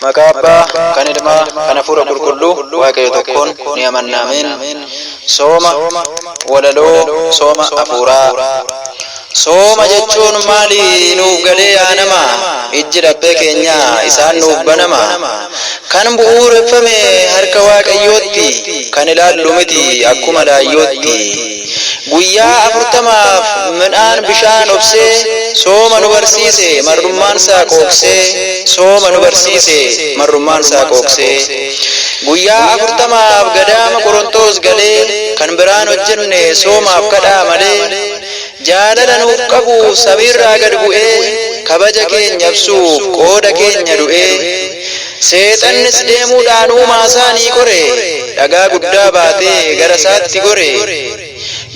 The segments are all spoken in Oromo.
Maqaba kanilma kanafura qulqullu waaqayyo tokkoon ni amanna amin. Sooma walaloo sooma afuuraa. Sooma jechuun maali nuuf galee yaanama ijji dhabbee keenya isaan nuuf banama kan bu'uureffame harka waaqayyootti kan ilaallu miti akkuma laayyootti guyyaa 40 midhaan bishaan obsee sooma nu barsiise marrummaan isaa qooqsee sooma nu barsiise marrummaan isaa qooqsee guyyaa 40 gadaama Qorontos galee kan biraan hojjenne soomaaf kadhaa malee jaalala nuuf qabu sabirraa gad bu'ee kabaja keenya ibsuuf qooda keenya du'ee seexannis deemuudhaan uumaa isaanii kore dhagaa guddaa baatee gara isaatti gore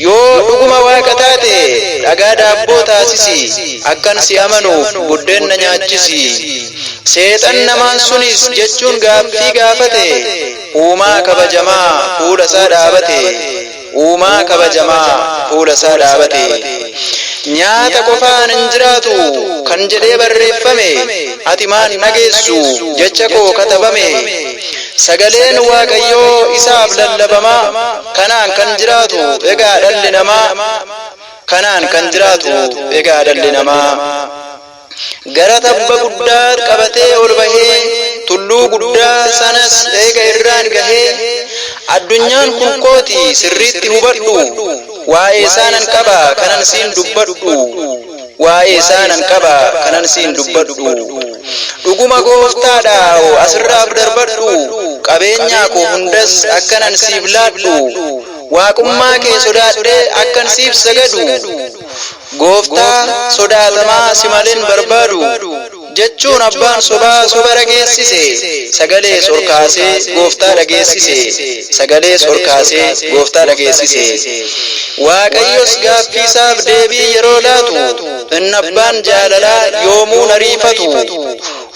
yoo dhuguma waaqa taate dhagaa daabboo taasisi akkan si amanuuf buddeenna nyaachisi seexan namaan sunis jechuun gaaffii gaafate uumaa kabajamaa fuula isaa dhaabate uumaa kabajamaa fuula isaa dhaabate nyaata qofaan hin jiraatu kan jedhee barreeffame ati maan dhageessu jecha koo katabame sagaleen waaqayyoo isaaf lallabama kanaan kan jiraatu egaa dhalli namaa kanaan kan jiraatu egaa dhalli namaa gara tabba guddaa qabatee ol bahee tulluu guddaa sanas eega irraan gahee addunyaan kun kooti sirriitti hubadhu waa'ee isaanan qaba kanan siin dubbadhu waa'ee isaanan qaba kanan siin dubbadhu dhuguma gooftaadha asirraaf darbadhu qabeenyaa koo hundas akkanan siif laadhu waaqummaa kee sodaadhee akkan siif sagadu gooftaa sodaatamaa si maleen barbaadu jechuun abbaan sobaa soba dhageessise sagalee sorkaasee gooftaa dhageessise sagalee sorkaasee gooftaa dhageessise waaqayyos gaaffiisaaf deebii yeroo laatu inni abbaan jaalalaa yoomuu ariifatu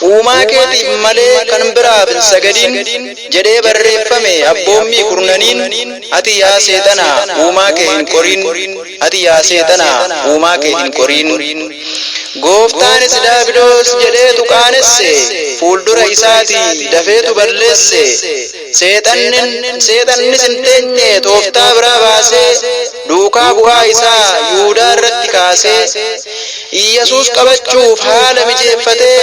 uumaa keetiif malee kan biraaf hin sagadin jedhee barreeffame abboommii kurnaniin ati yaa seexana uumaa kee hin qorin ati yaa seexana uumaa kee hin qorin gooftaanis daabiloos jedheetu qaanesse fuuldura isaati dafeetu balleesse seexannis hin teenye tooftaa biraa baasee duukaa bu'aa isaa Yihuudaa irratti kaasee Iyyesuus qabachuuf haala mijeeffatee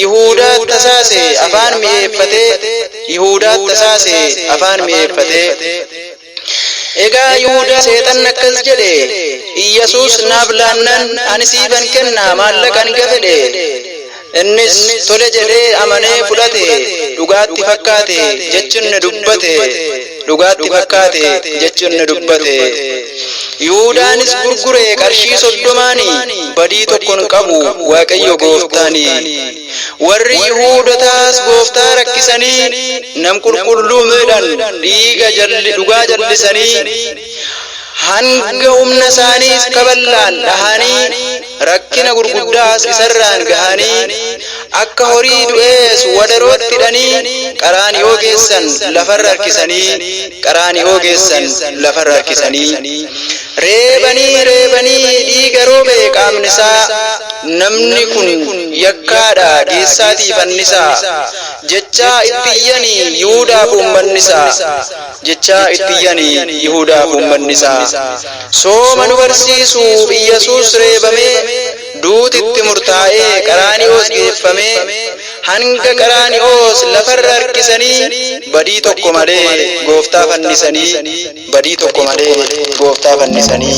Yihuudaa tasaase afaan mi'eeffatee Yihuudaa tasaase afaan mi'eeffatee egaa Yihuudaa seexan akkas jedhe Iyyesuus naaf laannan ani siifan kenna maallaqan gafedhe innis tole jedhee amanee fudhate dhugaatti fakkaate jechinne dubbate dhugaatti fakkaate jechinne dubbate Yihuudaanis gurgure qarshii 30 badii tokkon qabu waaqayyo gooftaani warri Yihuudotaas gooftaa rakkisanii nam qulqulluu meedhan dhugaa jallisanii hanga humna isaaniis kaballaan dhahanii rakkina gurguddaas isarraan gahanii akka horii du'ees wadarootti hidhanii qaraaniyoo geessan lafarra harkisanii qaraaniyoo geessan lafarra harkisanii reebanii dhiiga roobe qaamni isaa namni kun yakkaadha geessaatii fannisaa jechaa itti iyyanii Yihuudaaf uummannisaa jechaa itti iyyanii Yihuudaaf uummannisaa sooma nu barsiisuuf Iyyesuus reebamee duutitti murtaa'ee qaraaniyoos geeffamee hanga qaraaniyoos lafarra harkisanii badii tokko malee gooftaa fannisanii badii tokko malee gooftaa fannisanii